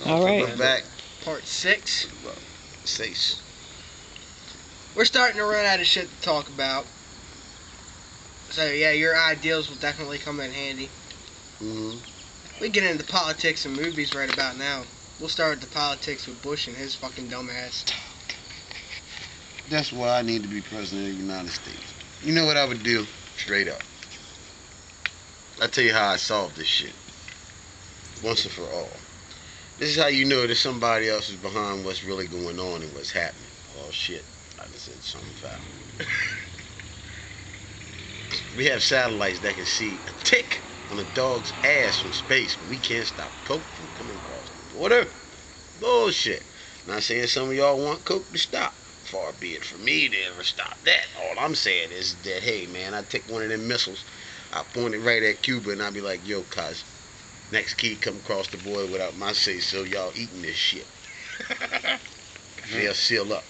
All right. We're back. Part 6. 6. We're starting to run out of shit to talk about. So yeah, your ideals will definitely come in handy. We get into politics and movies right about now. We'll start with the politics with Bush and his fucking dumbass. That's why I need to be president of the United States. You know what I would do? Straight up. I'll tell you how I solve this shit. Once and for all. This is how you know that somebody else is behind what's really going on and what's happening. Oh shit. I just said something foul. We have satellites that can see a tick on a dog's ass from space, but we can't stop Coke from coming across the border. Bullshit. Not saying some of y'all want Coke to stop. Far be it from me to ever stop that. All I'm saying is that, hey man, I take one of them missiles, I point it right at Cuba, and I be like, yo, cuz, next kid come across the border without my say so, y'all eating this shit. They'll seal up.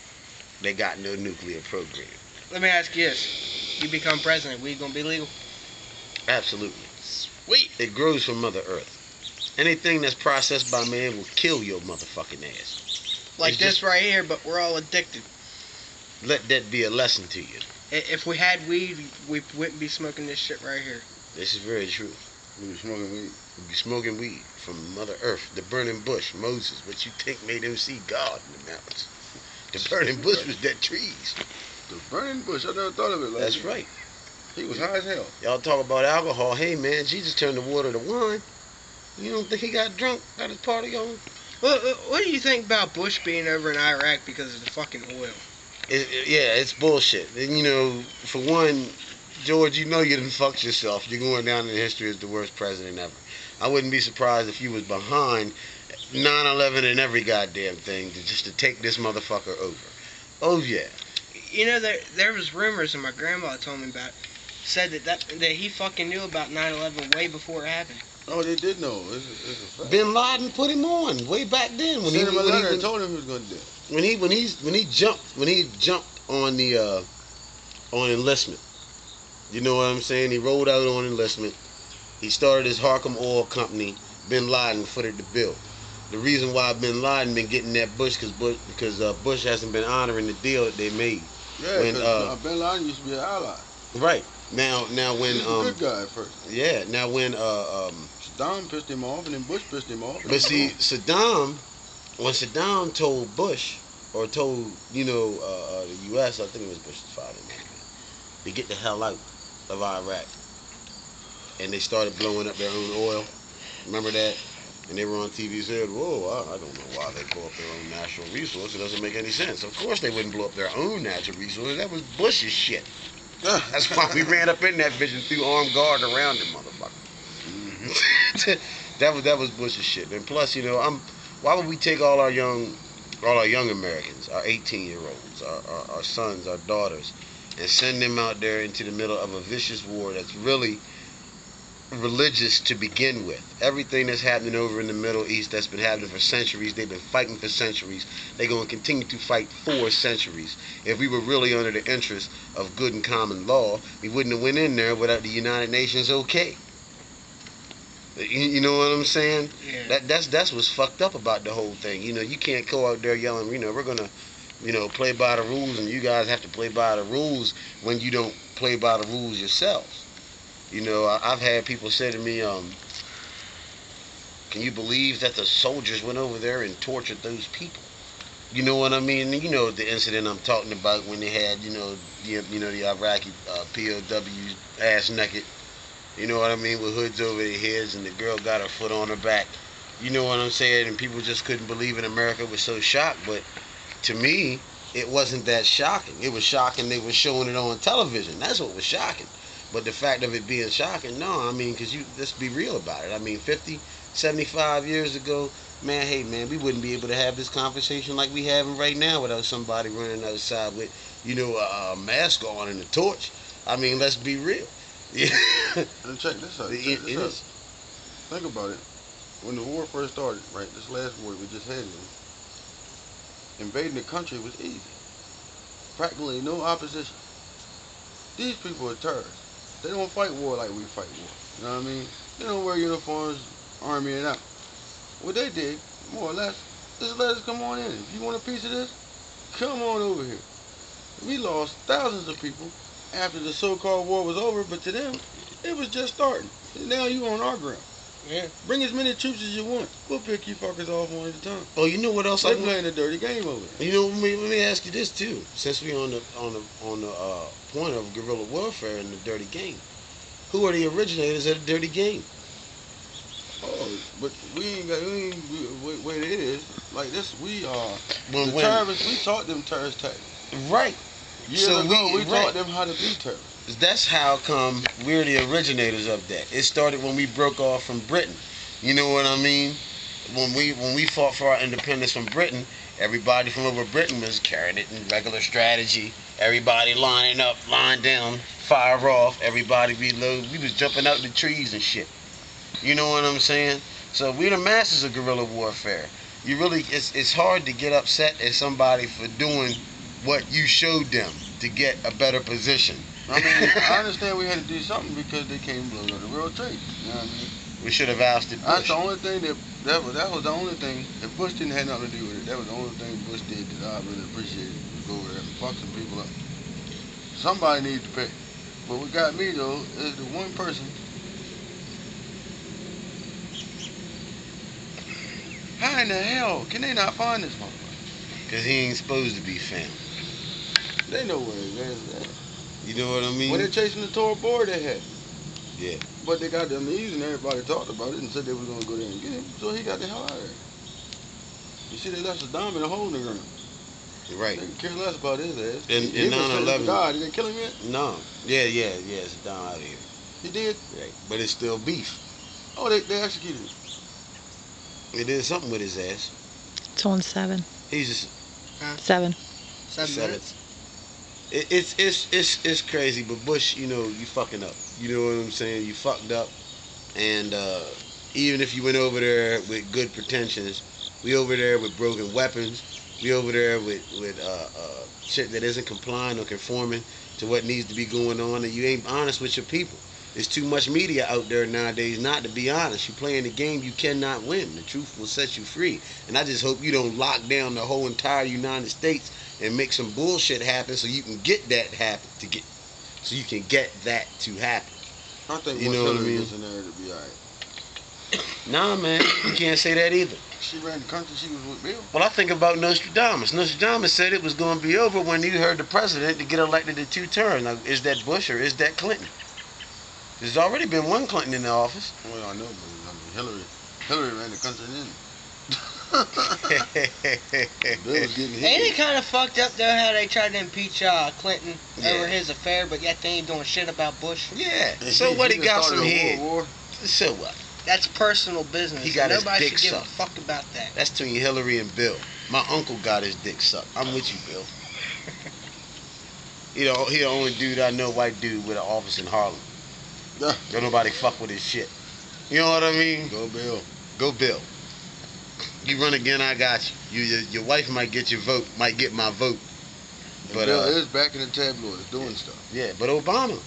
They got no nuclear program. Let me ask you this. You become president, weed gonna be legal? Absolutely. Sweet. It grows from Mother Earth. Anything that's processed by man will kill your motherfucking ass. Like It's this just- right here, but we're all addicted. Let that be a lesson to you. If we had weed, we wouldn't be smoking this shit right here. This is very true. We were smoking weed. You'll be smoking weed from Mother Earth, the burning bush, Moses. What you think made him see God in the mountains? The burning bush was dead trees. The burning bush. I never thought of it like That's that. right. He was high as hell. Y'all talk about alcohol. Hey man, Jesus turned the water to wine. You don't think he got drunk, got his party on? What do you think about Bush being over in Iraq because of the fucking oil? Yeah, it's bullshit. And you know, for one, George, you know you done fucked yourself. You're going down in history as the worst president ever. I wouldn't be surprised if you was behind 9/11 and every goddamn thing just to take this motherfucker over. Oh yeah. You know, there was rumors, and my grandma told me about it, said that he fucking knew about 9/11 way before it happened. Oh, they did know. It's a fact. Bin Laden put him on way back then when Sent him a letter he and told him he was going to do it. when he jumped on the on enlistment. You know what I'm saying? He rolled out on enlistment. He started his Harcum Oil Company. Bin Laden footed the bill. The reason why Bin Laden been getting that Bush because Bush hasn't been honoring the deal that they made. Yeah, When, because Bin Laden used to be an ally. Right. Now when He was a good guy at first. yeah, now when Saddam pissed him off, and then Bush pissed him off. but see Saddam, when Saddam told Bush or told the U.S., I think it was Bush's father, to get the hell out of Iraq, and they started blowing up their own oil. Remember that? And they were on TV and said, whoa, I don't know why they blow up their own natural resource. It doesn't make any sense. Of course they wouldn't blow up their own natural resources. That was Bush's shit. That's why we ran up in that bitch and threw armed guard around them motherfucker. that was Bush's shit. And plus, why would we take all our young Americans, our 18-year-olds, our sons, our daughters, and send them out there into the middle of a vicious war that's really religious to begin with. Everything that's happening over in the Middle East that's been happening for centuries, they've been fighting for centuries. They're going to continue to fight for centuries. If we were really under the interest of good and common law, we wouldn't have went in there without the United Nations okay. You know what I'm saying? Yeah. That's what's fucked up about the whole thing. You can't go out there yelling, we're going to play by the rules, and you guys have to play by the rules when you don't play by the rules yourselves. I've had people say to me, can you believe that the soldiers went over there and tortured those people? You know what I mean? You know the incident I'm talking about when they had, the Iraqi POWs ass naked. You know what I mean? With hoods over their heads, and the girl got her foot on her back. You know what I'm saying? And people just couldn't believe it. America was so shocked. But to me, it wasn't that shocking. It was shocking they were showing it on television. That's what was shocking. But the fact of it being shocking, no, because let's be real about it. 50, 75 years ago, man, we wouldn't be able to have this conversation like we having right now without somebody running outside with, a mask on and a torch. Let's be real. Yeah. And check this out. It is. Think about it. When the war first started, right, this last war we just had, invading the country was easy. Practically no opposition. These people are terrorists. They don't fight war like we fight war. You know what I mean? They don't wear uniforms, army and out. What they did, more or less. Just let us come on in. If you want a piece of this, come on over here. We lost thousands of people after the so-called war was over, but to them, it was just starting. Now you on our ground. Yeah. Bring as many troops as you want. We'll pick you fuckers off one at a time. Oh, you know what else They're playing a dirty game over there. You know, let me ask you this too. Since we on the point of guerrilla warfare and the dirty game, who are the originators of the dirty game? Oh, but we ain't got what it is like this. We are When terrorists. We taught them terrorist tactics. Right. Years ago, we taught them how to be terrorists. That's how come we're the originators of that. It started when we broke off from Britain. You know what I mean? When we fought for our independence from Britain, everybody from over Britain was carrying it in regular strategy. Everybody lining up, line down, fire off. Everybody reload. We was jumping out the trees and shit. You know what I'm saying? So we the masters of guerrilla warfare. You really, it's hard to get upset at somebody for doing what you showed them to get a better position. I mean, I understand we had to do something because they came blowing up the World Trade. You know what I mean? We should have ousted Bush. That's the only thing that was the only thing. If Bush didn't have nothing to do with it, that was the only thing Bush did that I really appreciated. Was go over there and fuck some people up. Somebody needs to pay. But what got me though is the one person. How in the hell can they not find this motherfucker? Because he ain't supposed to be found. They know where his ass is at. You know what I mean? When they're chasing the tour board, they had. Yeah. But they got them knees and everybody talked about it and said they was going to go there and get him. So he got the hell out of there. You see, they left Saddam in a hole in the ground. You're right. They care less about his ass. In He was sentenced 9/11. to God. Did they kill him yet? No. Yeah, it's down out of here. He did? Right. But it's still beef. Oh, they executed him. They did something with his ass. It's on 7. He's just 7. 7 minutes. It's crazy, but Bush, you know, you fucking up. You know what I'm saying? You fucked up, and even if you went over there with good pretensions, we over there with broken weapons. We over there with shit that isn't complying or conforming to what needs to be going on, and you ain't honest with your people. There's too much media out there nowadays not to be honest. You playing the game, you cannot win. The truth will set you free. And I just hope you don't lock down the whole entire United States and make some bullshit happen so you can get that happen so you can get that to happen. I think you know what I mean? Is in there to be alright. Nah, man, you can't say that either. She ran the country, she was with Bill. Well, I think about Nostradamus. Nostradamus said it was going to be over when he heard the president to get elected to 2 terms. Now, is that Bush or is that Clinton? There's already been one Clinton in the office. Well, I know, but I mean, Hillary ran the country then. Bill was getting hit. Ain't it kind of fucked up though how they tried to impeach Clinton over his affair, but yet they ain't doing shit about Bush? Yeah. So what? He got some head. War. So what? That's personal business. He got his Nobody dick should give sucked. a fuck about that. That's between Hillary and Bill. My uncle got his dick sucked. I'm with you, Bill. He the only dude I know, white dude with an office in Harlem. Don't nobody fuck with his shit. You know what I mean? Go Bill. Go Bill. You run again, I got you. Your wife might get your vote, might get my vote. And But Bill is back in the tabloids doing stuff. Yeah, but Obama.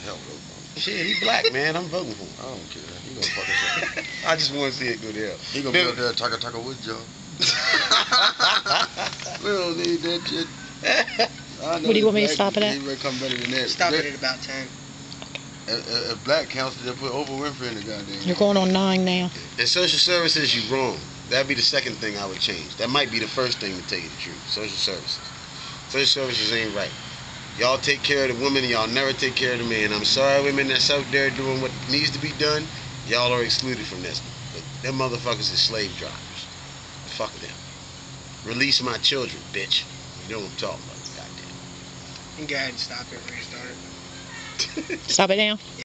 Hell, Obama. Shit, he black, man. I'm voting for him. I don't care. He gonna fuck us up. I just want to see it go there. He gonna be up there taka with y'all. We don't need that shit. What do you want me to stop it at? He may come better than that. Stop it at about 10. If black counts, they'll put Oprah Winfrey in the goddamn. You're going on 9 now. In social services, you wrong. That'd be the second thing I would change. That might be the first thing to tell you the truth. Social services. Social services ain't right. Y'all take care of the women, y'all never take care of the men. I'm sorry, women that's out there doing what needs to be done. Y'all are excluded from this. But them motherfuckers are slave drivers. Fuck them. Release my children, bitch. You know what I'm talking about, goddamn. You can go ahead and stop it, restart it. Stop it now.